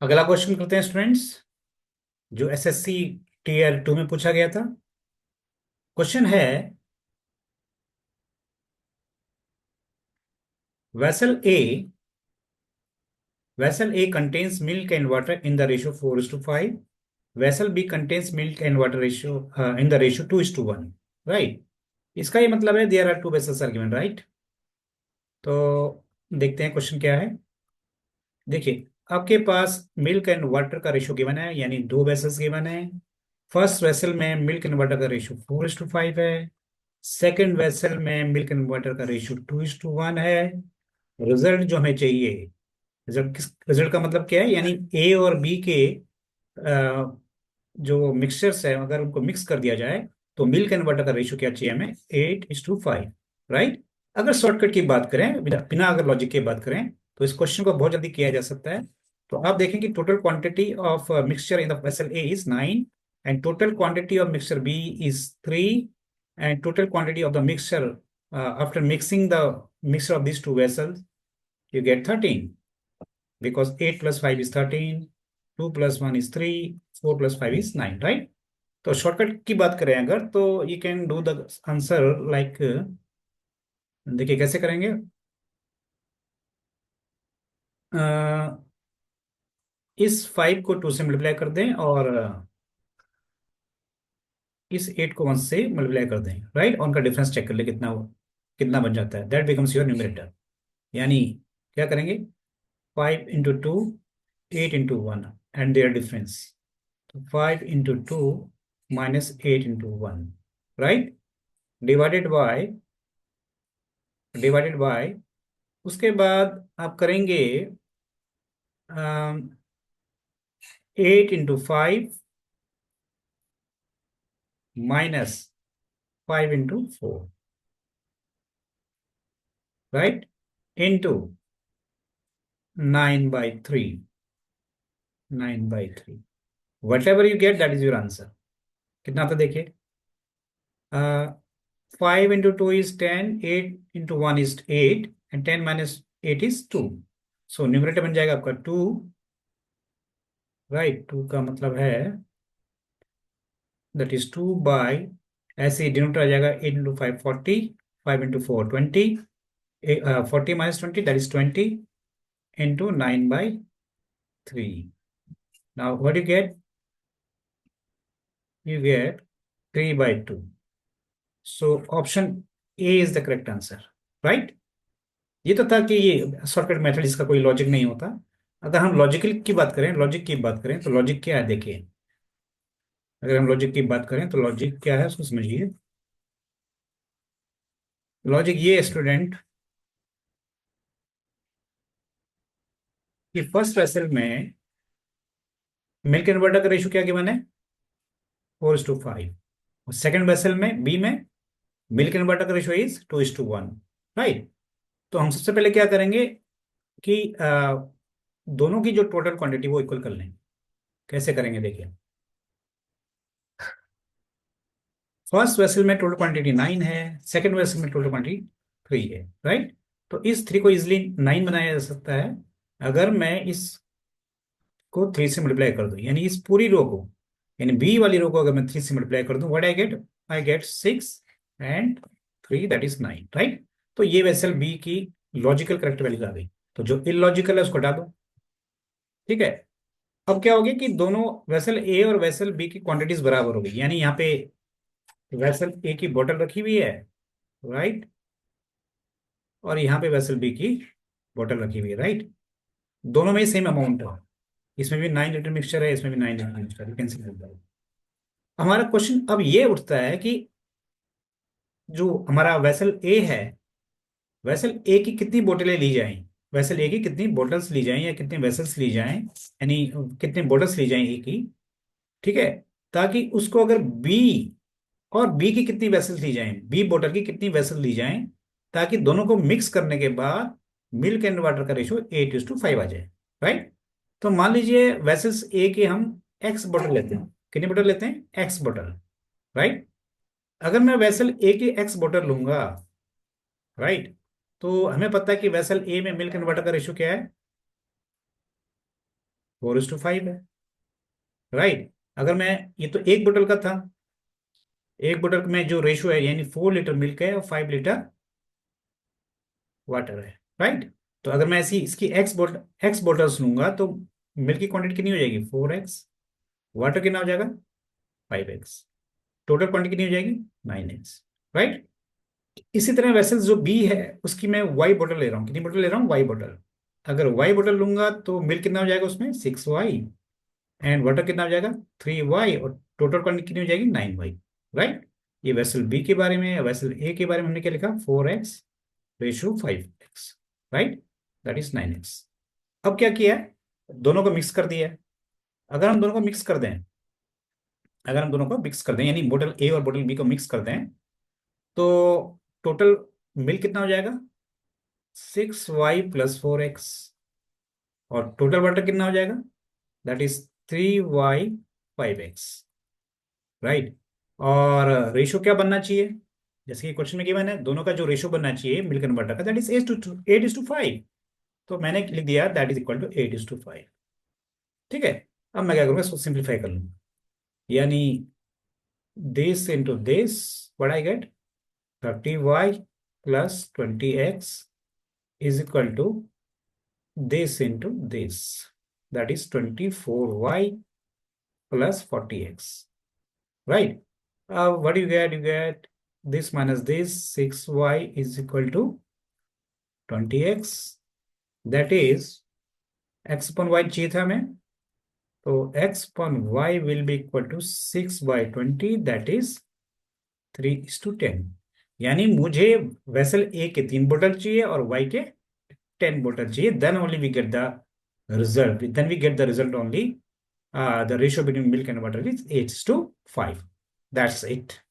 अगला क्वेश्चन करते हैं स्टूडेंट्स, जो एसएससी टीयर 2 में पूछा गया था। क्वेश्चन है, vessel A vessel A contains milk and water in the ratio 4:5। Vessel B contains milk and water ratio in the ratio 2:1। Right. इसका ये मतलब है there are two vessels are given, right. तो देखते हैं क्वेश्चन क्या है। देखिए, आपके पास मिल्क एंड वाटर का रेशियो गिवन है, यानी दो वेसल्स गिवन है। फर्स्ट वेसल में मिल्क एंड वाटर का रेशियो 4:5 है। सेकेंड वेसल में मिल्क एंड वाटर का रेशियो 2:1 है। रिजल्ट जो हमें चाहिए, रिजल्ट का मतलब क्या है, यानी ए और बी के जो मिक्सचर्स है, अगर उनको मिक्स कर दिया जाए तो मिल्क एंड वाटर का रेशियो क्या चाहिए हमें, 8:5। राइट। अगर शॉर्टकट की बात करें, बिना बिना अगर लॉजिक की बात करें, तो इस क्वेश्चन को बहुत जल्दी किया जा सकता है। तो आप देखें कि total quantity of mixture in the vessel A is 9, and total quantity of mixture B is 3, and total quantity of the mixture after mixing the mixture of these two vessels, you get 13, because 8 plus 5 is 13, 2 plus 1 is 3, 4 plus 5 is 9, right? तो shortcut की बात करें अगर, तो you can do the answer like, देखिए कैसे करेंगे। अ, इस 5 को 2 से मल्टीप्लाई कर दें, और इस 8 को 1 से मल्टीप्लाई कर दें, राइट। उनका डिफरेंस चेक कर ले कितना कितना बन जाता है, दैट बिकम्स योर न्यूमरेटर। यानी क्या करेंगे, 5 into 2, 8 into 1, and there difference. तो 5 into 2 minus 8 into 1, right. Divided by उसके बाद आप करेंगे 8 into 5 minus 5 into 4, right, into 9/3। 9/3, what ever you get that is your answer. कितना आता देखिए, 5 into 2 is 10, 8 into 1 is 8, and 10 minus 8 is 2। So numerator बन जाएगा आपका 2, राइट। 2 का मतलब है दैट इज 2 बाई, ऐसे ही डिनोटर आ जाएगा 8 into 5 40, 5 into 4 20, 40 - 20 that is 20, into 9/3। Now what you get, you get 3/2। So option A is the correct answer, right. ये तो था कि ये शॉर्टकट मेथड, इसका कोई लॉजिक नहीं होता। अगर हम लॉजिक की बात करें तो लॉजिक क्या है, देखिए। अगर हम लॉजिक की बात करें तो लॉजिक क्या है उसको समझिए। लॉजिक ये स्टूडेंट, कि फर्स्ट वेसल में मिल्क एंड वाटर का रेशियो क्या गिवन है, 4:5। और सेकेंड वेसल में बी में मिल्क एंड वाटर का रेशियो इज 2:1, राइट। तो हम सबसे पहले क्या करेंगे कि दोनों की जो टोटल क्वांटिटी वो इक्वल कर लें। कैसे करेंगे देखिए, फर्स्ट वेसल में टोटल क्वांटिटी 9 है, सेकेंड वेसल में टोटल क्वांटिटी 3 है, राइट। तो इस 3 को इजिली 9 बनाया जा सकता है अगर मैं इसको 3 से मल्टीप्लाई कर दूं, यानी इस पूरी रो को, यानी बी वाली रो को अगर मैं 3 से मल्टीप्लाई कर दूं, what I get 6 and 3 that is 9, right. तो ये वेसल बी की लॉजिकल करेक्ट वैल्यू आ गई। तो जो इलॉजिकल है उसको हटा दो, ठीक है। अब क्या हो गया कि दोनों वेसल ए और वेसल बी की क्वांटिटीज बराबर हो गई, यानी यहाँ पे वेसल ए की बोतल रखी हुई है, राइट, और यहाँ पे वेसल बी की बोतल रखी हुई है, राइट। दोनों में सेम अमाउंट है। इसमें भी 9 लीटर मिक्सचर है, इसमें भी 9 litre mixture, you can see that. हमारा क्वेश्चन अब ये उठता है कि जो हमारा वेसल ए है, वेसल ए की कितनी बोतलें ली जाएं, वेसल ए की कितनी बोटल्स ली जाएं, या कितने वेसल्स ली जाएं, यानी कितने बोटल्स ली जाएं ए की, ठीक है। ताकि उसको अगर बी, और बी की कितनी वेसल्स ली जाएं, बी बोतल की कितनी वेसल ली जाएं, ताकि दोनों को मिक्स करने के बाद मिल्क एंड वाटर का रेशियो 8:5 आ जाए, राइट। तो मान लीजिए वेसल्स ए के हम एक्स बोतल लेते हैं, कितनी बोतल लेते हैं, एक्स बोतल, राइट। अगर मैं वेसल ए की एक्स बोतल लूंगा, राइट, तो हमें पता है कि वेसल ए में मिल्क एंड वाटर का रेशियो क्या है, 4:5 है, राइट। अगर मैं, ये तो एक बोतल का था, एक बोतल में जो रेशो है यानी 4 लीटर मिल्क है और 5 लीटर वाटर है, राइट। तो अगर मैं ऐसी इसकी एक्स बोटल्स लूंगा तो मिल्क की क्वांटिटी कितनी हो जाएगी? 4x। वाटर कितना हो जाएगा? 5x। टोटल क्वांटिटी कितनी हो जाएगी? 9x, right. इसी तरह वेसल जो बी है उसकी मैं वाई बोतल ले रहा हूँ, कितनी बोतल ले रहा हूँ? वाई बोतल। अगर वाई बोतल लूंगा तो मिल्क कितना हो जाएगा उसमें? 6y। एंड वाटर कितना हो जाएगा? 3y। और टोटल क्वांटिटी कितनी हो जाएगी? 9y, right. ये वेसल बी के बारे में। वेसल ए के बारे में हमने क्या लिखा? 4x ratio 5x, right. That is 9x। अब क्या किया है? दोनों को मिक्स कर दिया है। अगर हम दोनों को मिक्स कर दें, अगर हम दोनों को मिक्स कर दें यानी बोतल ए और बोतल बी को मिक्स कर दें, तो टोटल मिल्क कितना हो जाएगा? 6y+4x। और टोटल वाटर कितना हो जाएगा? That is 3y5x, right. और रेशो क्या बनना चाहिए? जैसे कि क्वेश्चन में गिवन है, दोनों का जो रेशो बनना चाहिए मिल्क एंड बटर का, दैट इज 8:5। तो मैंने लिख दिया दैट इज इक्वल टू 8:5। ठीक है। अब मैं क्या करूंगा? इसको सिंप्लीफाई कर लूंगा, यानी this into this, what I get? 30y+20x is equal to this into this, that is 24y+40x, right. What do you get? You get this minus this, 6y is equal to 20x, that is x upon y चाहिए था हमें, तो x upon y will be equal to 6/20, that is 3:10। यानी मुझे vessel A के 3 बोतल चाहिए और वाई के 10 बोतल चाहिए, then only we get the result, then we get the result only, the ratio between milk and water is 8:5. That's it.